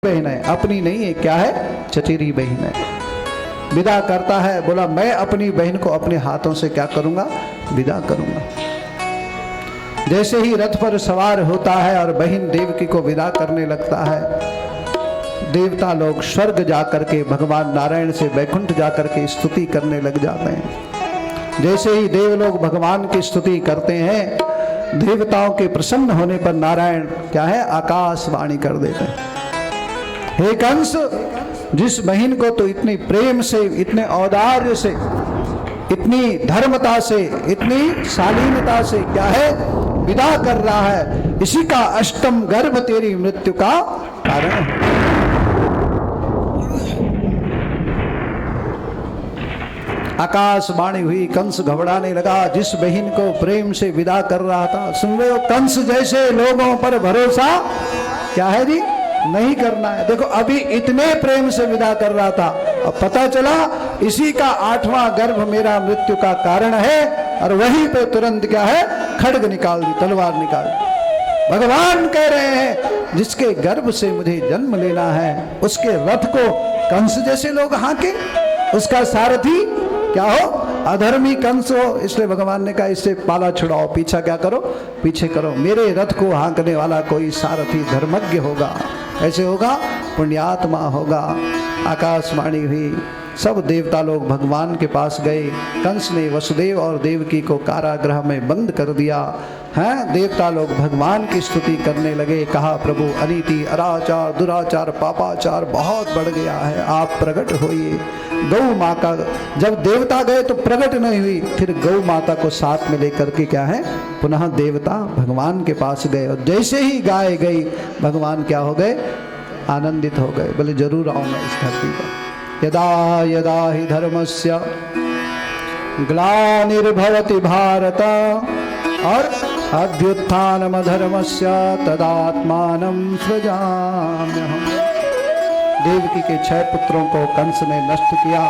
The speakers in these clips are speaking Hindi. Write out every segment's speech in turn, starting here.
बहन है, अपनी नहीं है, क्या है? चचेरी बहन है। विदा करता है, बोला मैं अपनी बहन को अपने हाथों से क्या करूंगा? विदा करूंगा। जैसे ही रथ पर सवार होता है और बहन देवकी को विदा करने लगता है, देवता लोग स्वर्ग जाकर के भगवान नारायण से वैकुंठ जाकर के स्तुति करने लग जाते हैं। जैसे ही देव लोग भगवान की स्तुति करते हैं, देवताओं के प्रसन्न होने पर नारायण क्या है? आकाशवाणी कर देते हैं, हे कंस, जिस बहन को तो इतनी प्रेम से, इतने औदार्य से, इतनी धर्मता से, इतनी शालीनता से क्या है विदा कर रहा है, इसी का अष्टम गर्भ तेरी मृत्यु का कारण है। आकाशवाणी हुई, कंस घबराने लगा। जिस बहन को प्रेम से विदा कर रहा था, सुन रहे हो, कंस जैसे लोगों पर भरोसा क्या है जी? नहीं करना है। देखो अभी इतने प्रेम से विदा कर रहा था, अब पता चला इसी का 8वां गर्भ मेरा मृत्यु का कारण है, और वहीं पे तुरंत क्या है? खड्ग निकाल दी, तलवार निकाल दी। भगवान कह रहे हैं जिसके गर्भ से मुझे जन्म लेना है, उसके रथ को कंस जैसे लोग हांके, उसका सारथी क्या हो? अधर्मी कंस हो। इसलिए भगवान ने कहा इससे पाला छुड़ाओ, पीछा क्या करो? पीछे करो। मेरे रथ को हाँकने वाला कोई सारथी धर्मज्ञ होगा। ऐसे होगा? पुण्यात्मा होगा। आकाशवाणी हुई, सब देवता लोग भगवान के पास गए। कंस ने वसुदेव और देवकी को कारागृह में बंद कर दिया है। देवता लोग भगवान की स्तुति करने लगे। कहा प्रभु, अनीति, अराचार, दुराचार, पापाचार बहुत बढ़ गया है, आप प्रकट होइए। गौ माँ का, जब देवता गए तो प्रकट नहीं हुई, फिर गौ माता को साथ में लेकर के क्या है पुनः देवता भगवान के पास गए। और जैसे ही गाय गई, भगवान क्या हो गए? आनंदित हो गए। बोले जरूर आऊंगा इस धरती पर। यदा यदा हि धर्मस्य ग्लानिर्भवति भारत, और अभ्युत्थानमधर्मस्य तदात्मानं सृजाम्यहम्। देवकी के 6 पुत्रों को कंस ने नष्ट किया।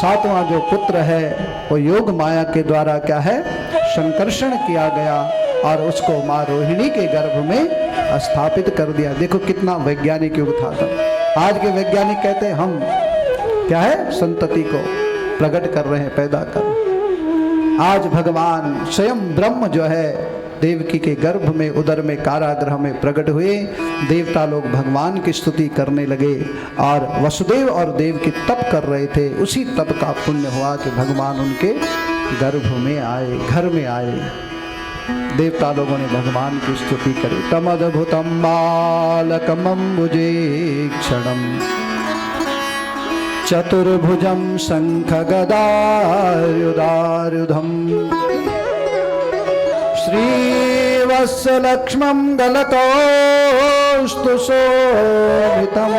7वां जो पुत्र है वो योग माया के द्वारा क्या है? संकर्षण किया गया, और उसको माँ रोहिणी के गर्भ में स्थापित कर दिया। देखो कितना वैज्ञानिक युग था तब। आज के वैज्ञानिक कहते हैं हम क्या है? संतति को प्रकट कर रहे हैं, पैदा कर रहे हैं। आज भगवान स्वयं ब्रह्म जो है देवकी के गर्भ में, उदर में, कारागृह में प्रकट हुए। देवता लोग भगवान की स्तुति करने लगे, और वसुदेव और देवकी तप कर रहे थे। उसी तप का पुण्य हुआ कि भगवान उनके गर्भ में आए, घर में आए। देवता लोगों ने भगवान की स्तुति करी। तमद्भुतं बालकमम्बुजे क्षणं चतुर्भुजं शंख गदायुधायुधं श्रीवत्सलक्ष्मं गलतोस्तु शोभितं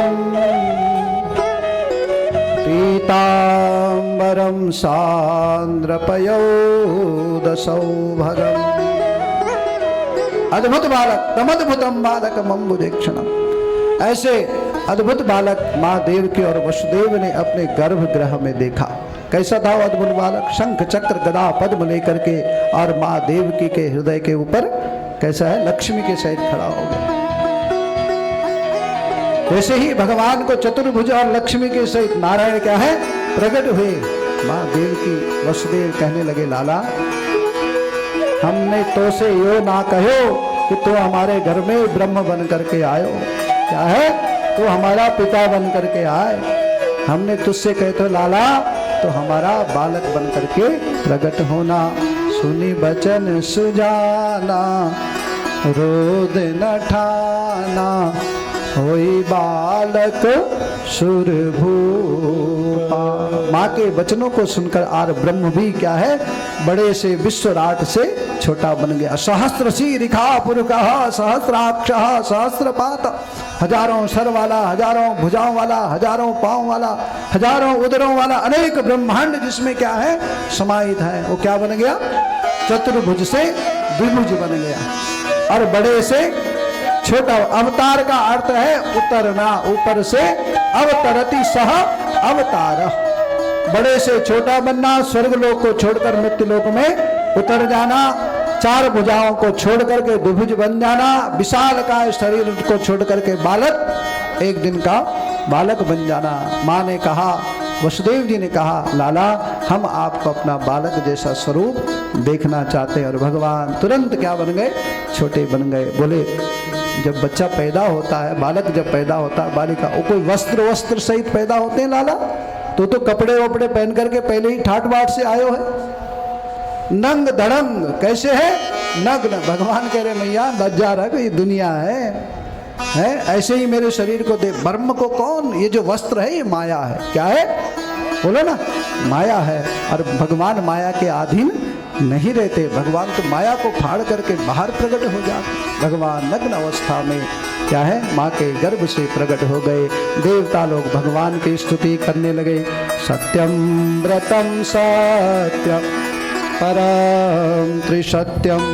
पीताम्बरं सान्द्रपयोदसौभगम्। अद्भुत बालक, तमद्भुतं बालकमम्बुजे क्षणं। ऐसे अद्भुत बालक माँ देवकी और वसुदेव ने अपने गर्भगृह में देखा। कैसा था वो अद्भुत बालक? शंख चक्र गदा पद्म लेकर के, और माँ देवकी के हृदय के ऊपर कैसा है? लक्ष्मी के सहित खड़ा हो गया। वैसे ही भगवान को चतुर्भुज और लक्ष्मी के सहित नारायण क्या है? प्रकट हुए। माँ देवकी वसुदेव कहने लगे, लाला हमने तो से यो ना कहो कि तो हमारे घर में ब्रह्म बन करके आयो। क्या है? तो हमारा पिता बन करके आए। हमने तुझसे कहे तो लाला तो हमारा बालक बन करके प्रकट होना। सुनी बचन सुजाना, रोद न ठाना, होई बालक सुरभूपा। माँ के वचनों को सुनकर आर ब्रह्म भी क्या है? बड़े से विश्वराट से छोटा बन गया। सहस्त्र शीरिखा पुरुषः सहस्राक्षः सहस्रपात। हजारों सर वाला, हजारों भुजाओं वाला, हजारों पांव वाला, हजारों उदरों वाला अनेक ब्रह्मांड जिसमें क्या है? समाहित है। वो क्या बन गया? चतुर्भुज से द्विभुज बन गया, और बड़े से छोटा। अवतार का अर्थ है उतरना, ऊपर से अवतरति सह अवतार। बड़े से छोटा बनना, स्वर्गलोक को छोड़कर मृत्युलोक में उतर जाना, 4 भुजाओं को छोड़ करके द्विभुज बन जाना, विशाल का शरीर को छोड़ करके बालक एक दिन का बालक बन जाना। माँ ने कहा, वसुदेव जी ने कहा, लाला हम आपको अपना बालक जैसा स्वरूप देखना चाहते हैं। और भगवान तुरंत क्या बन गए? छोटे बन गए। बोले जब बच्चा पैदा होता है, बालक जब पैदा होता है, बालिका, वो कोई वस्त्र सहित पैदा होते हैं लाला? तो कपड़े वपड़े पहन करके पहले ही ठाट बाट से आयो है। नंग धड़ंग कैसे है? नग्न। भगवान कह रहे मैया लज्जा रख, ये दुनिया है ऐसे ही मेरे शरीर को दे। ब्रह्म को कौन? ये जो वस्त्र है ये माया है। क्या है? बोलो ना, माया है। और भगवान माया के अधीन नहीं रहते। भगवान तो माया को फाड़ करके बाहर प्रकट हो जाते। भगवान नग्न अवस्था में क्या है? माँ के गर्भ से प्रकट हो गए। देवता लोग भगवान की स्तुति करने लगे। सत्यम व्रतम सत्यम परम त्रिसत्यम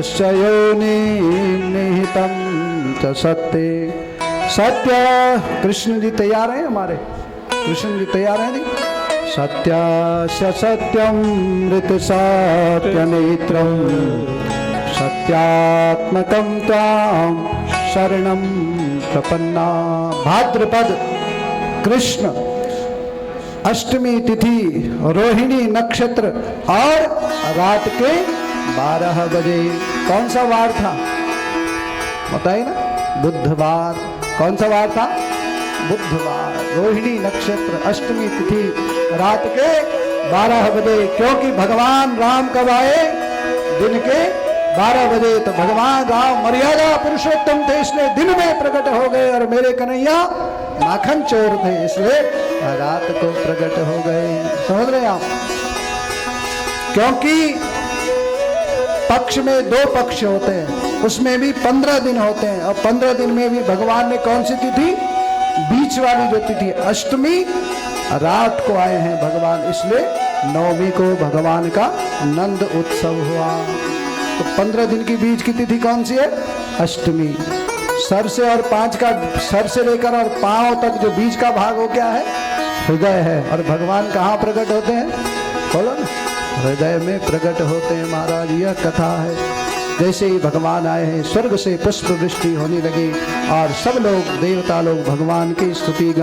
योनि निहितम च सत्य। सत्य। कृष्ण जी तैयार हैं हमारे? कृष्ण जी तैयार हैं? नहीं? सत्य सत्यम ऋत सत्य नेत्रम सत्यात्मकम ताम शरणम प्रपन्ना। भाद्रपद कृष्ण अष्टमी तिथि, रोहिणी नक्षत्र और रात के 12 बजे। कौन सा वार था बताइए ना? बुधवार। कौन सा वार था? बुधवार। रोहिणी नक्षत्र, अष्टमी तिथि, रात के 12 बजे। क्योंकि भगवान राम कब आए? दिन के 12 बजे। तो भगवान राम मर्यादा पुरुषोत्तम थे, इसलिए दिन में प्रकट हो गए। और मेरे कन्हैया माखन चोर थे, इसलिए रात को प्रकट हो गए। समझ रहे आप? क्योंकि पक्ष में 2 पक्ष होते हैं, उसमें भी 15 दिन होते हैं। और 15 दिन में भी भगवान ने कौन सी तिथि? बीच वाली जो तिथि अष्टमी, रात को आए हैं भगवान, इसलिए नवमी को भगवान का नंद उत्सव हुआ। तो 15 दिन की बीच की तिथि कौन सी है? अष्टमी। सर से और 5 का, सर से लेकर और पांव तक जो बीच का भाग हो क्या है? हृदय है। और भगवान कहाँ प्रकट होते हैं? बोलो ना, हृदय में प्रकट होते हैं महाराज। यह कथा है। जैसे ही भगवान आए हैं, स्वर्ग से पुष्प वृष्टि होने लगी और सब लोग, देवता लोग भगवान की स्तुति